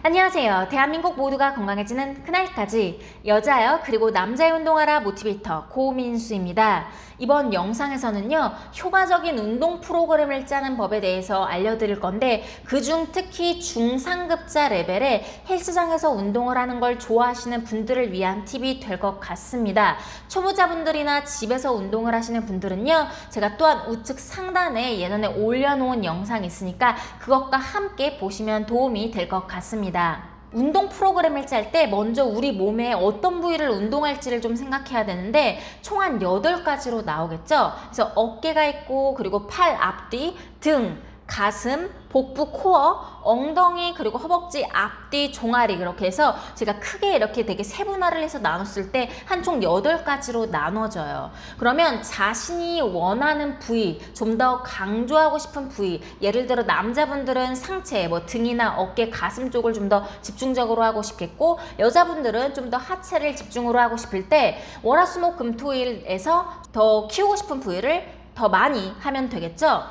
안녕하세요. 대한민국 모두가 건강해지는 그날까지 여자여 그리고 남자의 운동하라 모티베이터 고민수입니다. 이번 영상에서는요, 효과적인 운동 프로그램을 짜는 법에 대해서 알려드릴 건데 그중 특히 중상급자 레벨의 헬스장에서 운동을 하는 걸 좋아하시는 분들을 위한 팁이 될 것 같습니다. 초보자분들이나 집에서 운동을 하시는 분들은요, 제가 또한 우측 상단에 예전에 올려놓은 영상이 있으니까 그것과 함께 보시면 도움이 될 것 같습니다. 운동 프로그램을 짤 때 먼저 우리 몸에 어떤 부위를 운동할지를 좀 생각해야 되는데 총 한 8가지로 나오겠죠. 그래서 어깨가 있고, 그리고 팔 앞뒤, 등, 가슴, 복부, 코어, 엉덩이, 그리고 허벅지, 앞뒤, 종아리, 그렇게 해서 제가 크게 이렇게 되게 세분화를 해서 나눴을 때 한 총 8가지로 나눠져요. 그러면 자신이 원하는 부위, 좀 더 강조하고 싶은 부위, 예를 들어 남자분들은 상체, 뭐 등이나 어깨, 가슴 쪽을 좀 더 집중적으로 하고 싶겠고, 여자분들은 좀 더 하체를 집중으로 하고 싶을 때 월화수목금토일에서 더 키우고 싶은 부위를 더 많이 하면 되겠죠.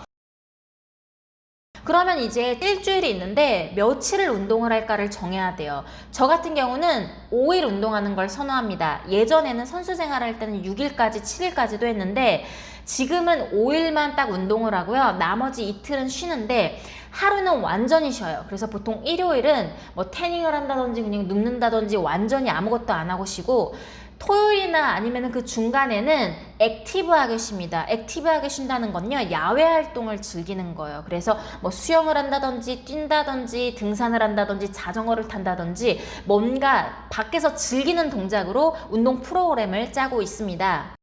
그러면 이제 일주일이 있는데 며칠을 운동을 할까를 정해야 돼요. 저 같은 경우는 5일 운동하는 걸 선호합니다. 예전에는 선수 생활할 때는 6일까지 7일까지도 했는데 지금은 5일만 딱 운동을 하고요. 나머지 이틀은 쉬는데 하루는 완전히 쉬어요. 그래서 보통 일요일은 뭐 태닝을 한다든지 그냥 눕는다든지 완전히 아무것도 안 하고 쉬고, 토요일이나 아니면 그 중간에는 액티브하게 쉽니다. 액티브하게 쉰다는 건요, 야외 활동을 즐기는 거예요. 그래서 뭐 수영을 한다든지 뛴다든지 등산을 한다든지 자전거를 탄다든지 뭔가 밖에서 즐기는 동작으로 운동 프로그램을 짜고 있습니다.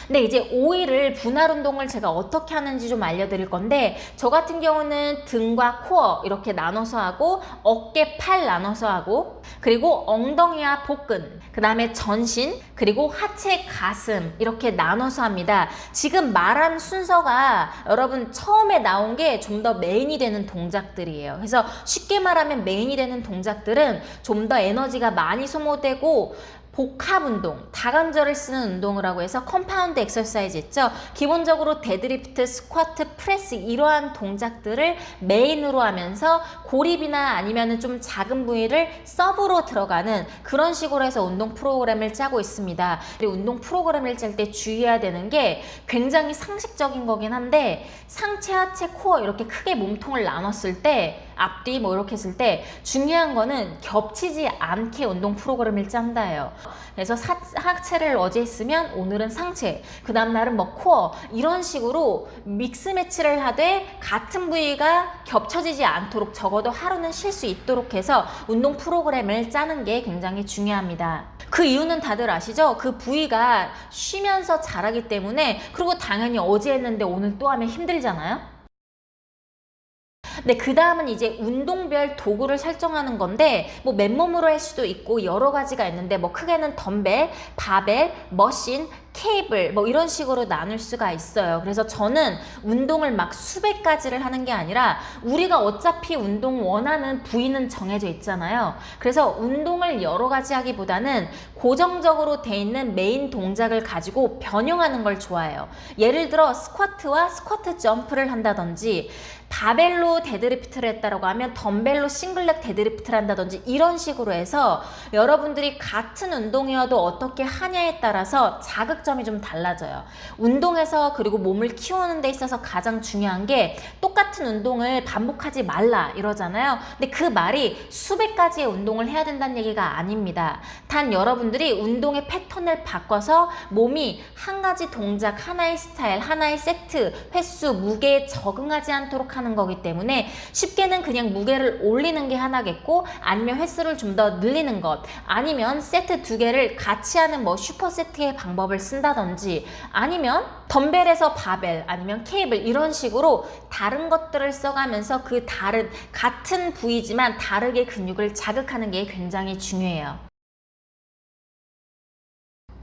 근데 이제 5일을 분할 운동을 제가 어떻게 하는지 좀 알려드릴 건데, 저 같은 경우는 등과 코어 이렇게 나눠서 하고, 어깨, 팔 나눠서 하고, 그리고 엉덩이와 복근, 그 다음에 전신, 그리고 하체, 가슴 이렇게 나눠서 합니다. 지금 말한 순서가 여러분 처음에 나온 게 좀 더 메인이 되는 동작들이에요. 그래서 쉽게 말하면 메인이 되는 동작들은 좀 더 에너지가 많이 소모되고, 복합 운동, 다관절을 쓰는 운동을 하고 해서 컴파운드 엑서사이즈 있죠. 기본적으로 데드리프트, 스쿼트, 프레스 이러한 동작들을 메인으로 하면서 고립이나 아니면은 좀 작은 부위를 서브로 들어가는 그런 식으로 해서 운동 프로그램을 짜고 있습니다. 그리고 운동 프로그램을 짤 때 주의해야 되는 게 굉장히 상식적인 거긴 한데, 상체, 하체, 코어 이렇게 크게 몸통을 나눴을 때, 앞뒤 뭐 이렇게 했을 때 중요한 거는 겹치지 않게 운동 프로그램을 짠다예요. 그래서 하체를 어제 했으면 오늘은 상체, 그 다음 날은 뭐 코어, 이런 식으로 믹스 매치를 하되 같은 부위가 겹쳐지지 않도록 적어도 하루는 쉴 수 있도록 해서 운동 프로그램을 짜는 게 굉장히 중요합니다. 그 이유는 다들 아시죠? 그 부위가 쉬면서 자라기 때문에. 그리고 당연히 어제 했는데 오늘 또 하면 힘들잖아요. 네, 그 다음은 이제 운동별 도구를 설정하는 건데, 뭐 맨몸으로 할 수도 있고 여러 가지가 있는데, 뭐 크게는 덤벨, 바벨, 머신, 케이블 뭐 이런 식으로 나눌 수가 있어요. 그래서 저는 운동을 막 수백 가지를 하는 게 아니라, 우리가 어차피 운동 원하는 부위는 정해져 있잖아요. 그래서 운동을 여러 가지 하기보다는 고정적으로 돼 있는 메인 동작을 가지고 변형하는 걸 좋아해요. 예를 들어 스쿼트와 스쿼트 점프를 한다든지, 바벨로 데드리프트를 했다라고 하면 덤벨로 싱글렉 데드리프트를 한다든지, 이런 식으로 해서 여러분들이 같은 운동이어도 어떻게 하냐에 따라서 자극점이 좀 달라져요. 운동에서 그리고 몸을 키우는 데 있어서 가장 중요한 게 똑같은 운동을 반복하지 말라 이러잖아요. 근데 그 말이 수백 가지의 운동을 해야 된다는 얘기가 아닙니다. 단 여러분들이 운동의 패턴을 바꿔서 몸이 한 가지 동작, 하나의 스타일, 하나의 세트, 횟수, 무게에 적응하지 않도록 하는 거기 때문에, 쉽게는 그냥 무게를 올리는 게 하나겠고, 아니면 횟수를 좀 더 늘리는 것, 아니면 세트 2개를 같이 하는 뭐 슈퍼세트의 방법을 쓴다든지, 아니면 덤벨에서 바벨, 아니면 케이블 이런 식으로 다른 것들을 써가면서 그 다른 같은 부위지만 다르게 근육을 자극하는 게 굉장히 중요해요.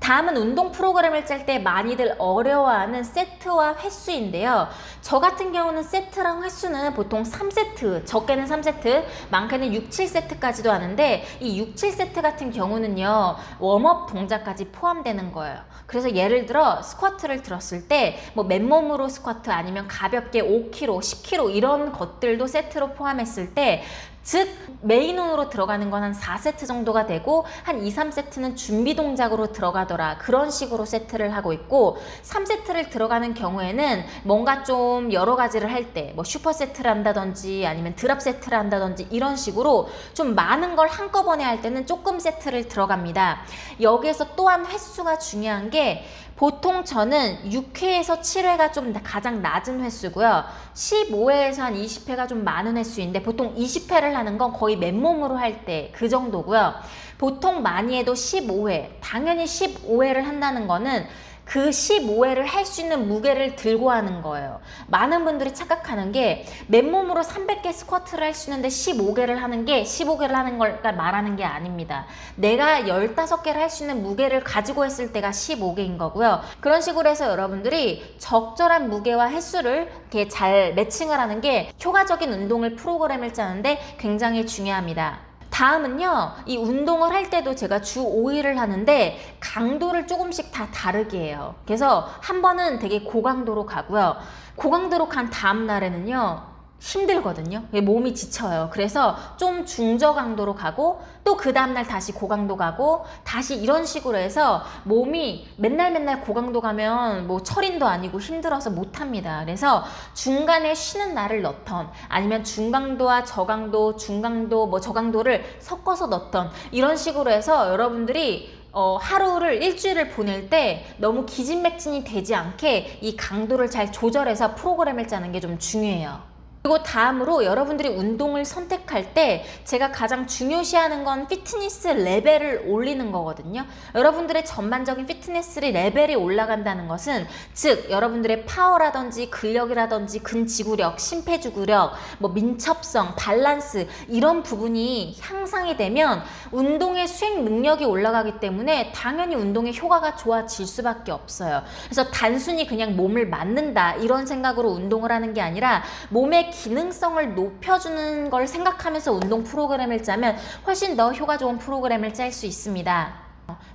다음은 운동 프로그램을 짤 때 많이들 어려워하는 세트와 횟수인데요. 저 같은 경우는 세트랑 횟수는 보통 3세트, 적게는 3세트, 많게는 6, 7세트까지도 하는데 이 6, 7세트 같은 경우는요, 웜업 동작까지 포함되는 거예요. 그래서 예를 들어 스쿼트를 들었을 때 뭐 맨몸으로 스쿼트 아니면 가볍게 5kg, 10kg 이런 것들도 세트로 포함했을 때 즉 메인온으로 들어가는 건 한 4세트 정도가 되고 한 2, 3세트는 준비 동작으로 들어가더라, 그런 식으로 세트를 하고 있고, 3세트를 들어가는 경우에는 뭔가 좀 여러 가지를 할 때 뭐 슈퍼 세트를 한다든지 아니면 드랍 세트를 한다든지 이런 식으로 좀 많은 걸 한꺼번에 할 때는 조금 세트를 들어갑니다. 여기에서 또한 횟수가 중요한 게 보통 저는 6회에서 7회가 좀 가장 낮은 횟수고요. 15회에서 한 20회가 좀 많은 횟수인데 보통 20회를 하는 건 거의 맨몸으로 할 때 그 정도고요. 보통 많이 해도 15회, 당연히 15회를 한다는 거는 그 15회를 할 수 있는 무게를 들고 하는 거예요. 많은 분들이 착각하는 게 맨몸으로 300개 스쿼트를 할 수 있는데 15개를 하는 게 15개를 하는 걸 말하는 게 아닙니다. 내가 15개를 할 수 있는 무게를 가지고 했을 때가 15개인 거고요. 그런 식으로 해서 여러분들이 적절한 무게와 횟수를 이렇게 잘 매칭을 하는 게 효과적인 운동을 프로그램을 짜는데 굉장히 중요합니다. 다음은요, 이 운동을 할 때도 제가 주 5일을 하는데 강도를 조금씩 다 다르게 해요. 그래서 한 번은 되게 고강도로 가고요. 고강도로 간 다음 날에는요, 힘들거든요. 몸이 지쳐요. 그래서 좀 중저강도로 가고 또 그 다음날 다시 고강도 가고 다시 이런 식으로 해서 몸이 맨날 고강도 가면 뭐 철인도 아니고 힘들어서 못합니다. 그래서 중간에 쉬는 날을 넣던 아니면 중강도와 저강도, 중강도, 뭐 저강도를 섞어서 넣던 이런 식으로 해서 여러분들이 하루를 일주일을 보낼 때 너무 기진맥진이 되지 않게 이 강도를 잘 조절해서 프로그램을 짜는 게 좀 중요해요. 그리고 다음으로 여러분들이 운동을 선택할 때 제가 가장 중요시하는 건 피트니스 레벨을 올리는 거거든요. 여러분들의 전반적인 피트니스 레벨이 올라간다는 것은 즉 여러분들의 파워라든지 근력이라든지 근지구력, 심폐지구력, 뭐 민첩성, 밸런스 이런 부분이 향상이 되면 운동의 수행 능력이 올라가기 때문에 당연히 운동의 효과가 좋아질 수밖에 없어요. 그래서 단순히 그냥 몸을 만든다 이런 생각으로 운동을 하는 게 아니라 몸의 기능성을 높여주는 걸 생각하면서 운동 프로그램을 짜면 훨씬 더 효과 좋은 프로그램을 짤 수 있습니다.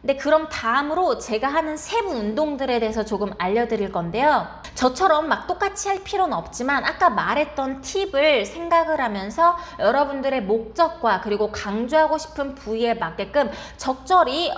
근데 그럼 다음으로 제가 하는 세부 운동들에 대해서 조금 알려드릴 건데요. 저처럼 막 똑같이 할 필요는 없지만 아까 말했던 팁을 생각을 하면서 여러분들의 목적과 그리고 강조하고 싶은 부위에 맞게끔 적절히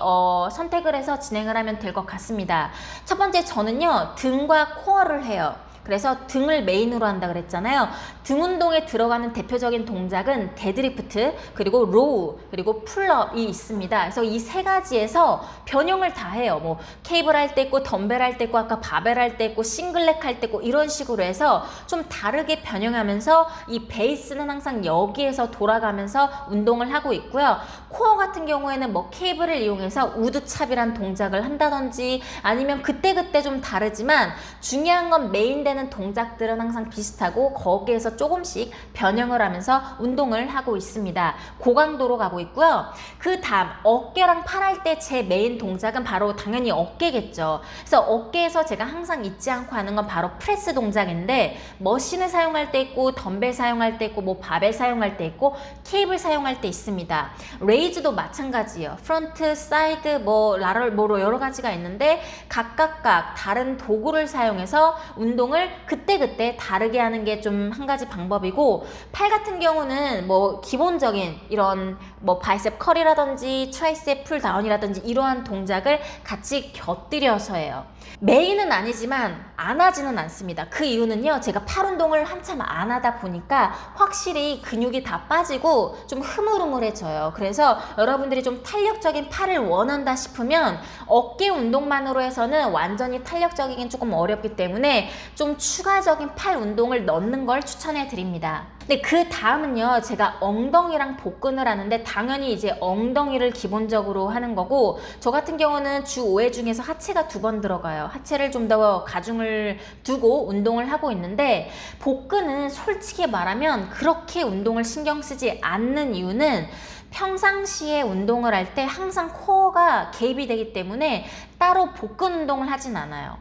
선택을 해서 진행을 하면 될 것 같습니다. 첫 번째, 저는요 등과 코어를 해요. 그래서 등을 메인으로 한다 그랬잖아요. 등 운동에 들어가는 대표적인 동작은 데드리프트, 그리고 로우, 그리고 풀업이 있습니다. 그래서 이 세 가지에서 변형을 다 해요. 뭐 케이블 할 때 있고, 덤벨 할 때 있고, 아까 바벨 할 때 있고, 싱글렉 할 때 있고, 이런 식으로 해서 좀 다르게 변형하면서 이 베이스는 항상 여기에서 돌아가면서 운동을 하고 있고요. 코어 같은 경우에는 뭐 케이블을 이용해서 우드찹이란 동작을 한다든지 아니면 그때그때 좀 다르지만 중요한 건 메인 되는 동작들은 항상 비슷하고 거기에서 조금씩 변형을 하면서 운동을 하고 있습니다. 고강도로 가고 있고요. 그 다음 어깨랑 팔 할 때 제 메인 동작은 바로 당연히 어깨겠죠. 그래서 어깨에서 제가 항상 잊지 않고 하는 건 바로 프레스 동작인데 머신을 사용할 때 있고, 덤벨 사용할 때 있고, 뭐 바벨 사용할 때 있고, 케이블 사용할 때 있습니다. 레이즈도 마찬가지예요. 프런트, 사이드, 뭐 라럴, 뭐 여러 가지가 있는데 각각 다른 도구를 사용해서 운동을 그때그때 다르게 하는 게 좀 한 가지 방법이고, 팔 같은 경우는 뭐 기본적인 이런 뭐 바이셉 컬이라든지 트라이셉 풀 다운이라든지 이러한 동작을 같이 곁들여서 해요. 메인은 아니지만 안 하지는 않습니다. 그 이유는요, 제가 팔 운동을 한참 안 하다 보니까 확실히 근육이 다 빠지고 좀 흐물흐물해져요. 그래서 여러분들이 좀 탄력적인 팔을 원한다 싶으면 어깨 운동만으로 해서는 완전히 탄력적이긴 조금 어렵기 때문에 좀 추가적인 팔 운동을 넣는 걸 추천해 드립니다. 네, 그 다음은요, 제가 엉덩이랑 복근을 하는데 당연히 이제 엉덩이를 기본적으로 하는 거고, 저 같은 경우는 주 5회 중에서 하체가 2번 들어가요. 하체를 좀 더 가중을 두고 운동을 하고 있는데, 복근은 솔직히 말하면 그렇게 운동을 신경 쓰지 않는 이유는 평상시에 운동을 할 때 항상 코어가 개입이 되기 때문에 따로 복근 운동을 하진 않아요.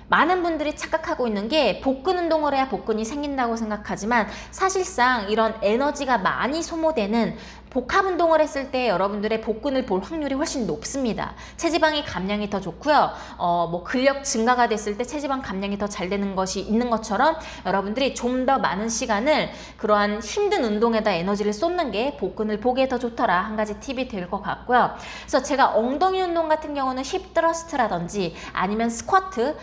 많은 분들이 착각하고 있는 게 복근 운동을 해야 복근이 생긴다고 생각하지만 사실상 이런 에너지가 많이 소모되는 복합 운동을 했을 때 여러분들의 복근을 볼 확률이 훨씬 높습니다. 체지방이 감량이 더 좋고요. 뭐 근력 증가가 됐을 때 체지방 감량이 더 잘 되는 것이 있는 것처럼 여러분들이 좀 더 많은 시간을 그러한 힘든 운동에다 에너지를 쏟는 게 복근을 보기에 더 좋더라. 한 가지 팁이 될 것 같고요. 그래서 제가 엉덩이 운동 같은 경우는 힙 트러스트라든지 아니면 스쿼트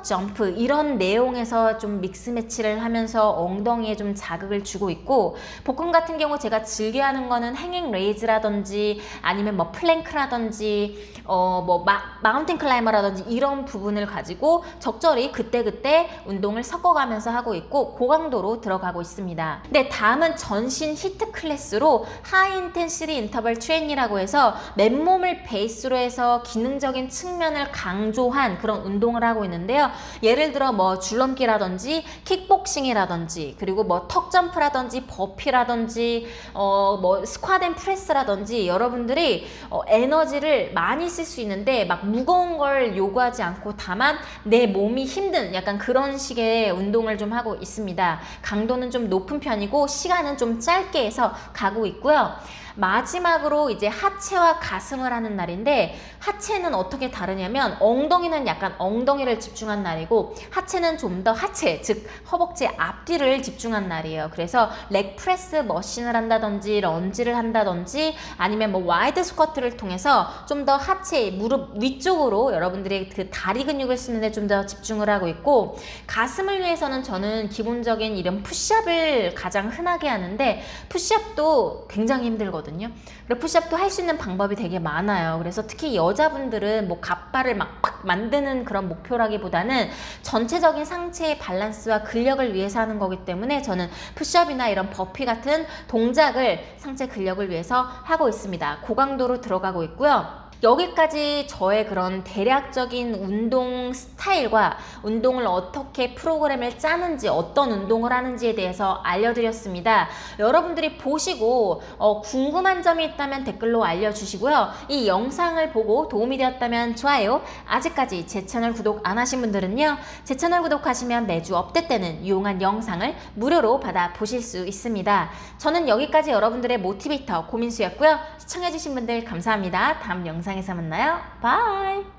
점프 이런 내용에서 좀 믹스 매치를 하면서 엉덩이에 좀 자극을 주고 있고, 복근 같은 경우 제가 즐겨하는 거는 행잉 레이즈라든지 아니면 뭐 플랭크라든지 뭐 마운틴 클라이머라든지 이런 부분을 가지고 적절히 그때그때 운동을 섞어가면서 하고 있고 고강도로 들어가고 있습니다. 네, 다음은 전신 히트 클래스로 하이 인텐시티 인터벌 트레이닝이라고 해서 맨몸을 베이스로 해서 기능적인 측면을 강조한 그런 운동을 하고 있는데요. 예를 들어 뭐 줄넘기라든지 킥복싱이라든지 그리고 뭐 턱점프라든지 버피라든지 뭐 스쿼트 앤 프레스라든지 여러분들이 에너지를 많이 쓸 수 있는데 막 무거운 걸 요구하지 않고 다만 내 몸이 힘든 약간 그런 식의 운동을 좀 하고 있습니다. 강도는 좀 높은 편이고 시간은 좀 짧게 해서 가고 있고요. 마지막으로 이제 하체와 가슴을 하는 날인데, 하체는 어떻게 다르냐면 엉덩이는 약간 엉덩이를 집중한 날이고 하체는 좀 더 하체, 즉 허벅지 앞뒤를 집중한 날이에요. 그래서 렉 프레스 머신을 한다든지 런지를 한다든지 아니면 뭐 와이드 스쿼트를 통해서 좀 더 하체, 무릎 위쪽으로 여러분들이 그 다리 근육을 쓰는 데 좀 더 집중을 하고 있고, 가슴을 위해서는 저는 기본적인 이런 푸시업을 가장 흔하게 하는데 푸시업도 굉장히 힘들거든요. 그리고 푸시업도 할 수 있는 방법이 되게 많아요. 그래서 특히 여자분들은 뭐 갑발을 막 만드는 그런 목표라기보다는 전체적인 상체의 밸런스와 근력을 위해서 하는 거기 때문에 저는 푸시업이나 이런 버피 같은 동작을 상체 근력을 위해서 하고 있습니다. 고강도로 들어가고 있고요. 여기까지 저의 그런 대략적인 운동 스타일과 운동을 어떻게 프로그램을 짜는지 어떤 운동을 하는지에 대해서 알려드렸습니다. 여러분들이 보시고 궁금한 점이 있다면 댓글로 알려주시고요. 이 영상을 보고 도움이 되었다면 좋아요, 아직까지 제 채널 구독 안 하신 분들은요 제 채널 구독하시면 매주 업데이트 되는 유용한 영상을 무료로 받아 보실 수 있습니다. 저는 여기까지 여러분들의 모티베이터 고민수였고요. 시청해주신 분들 감사합니다. 다음 영상에서 만나요. 바이.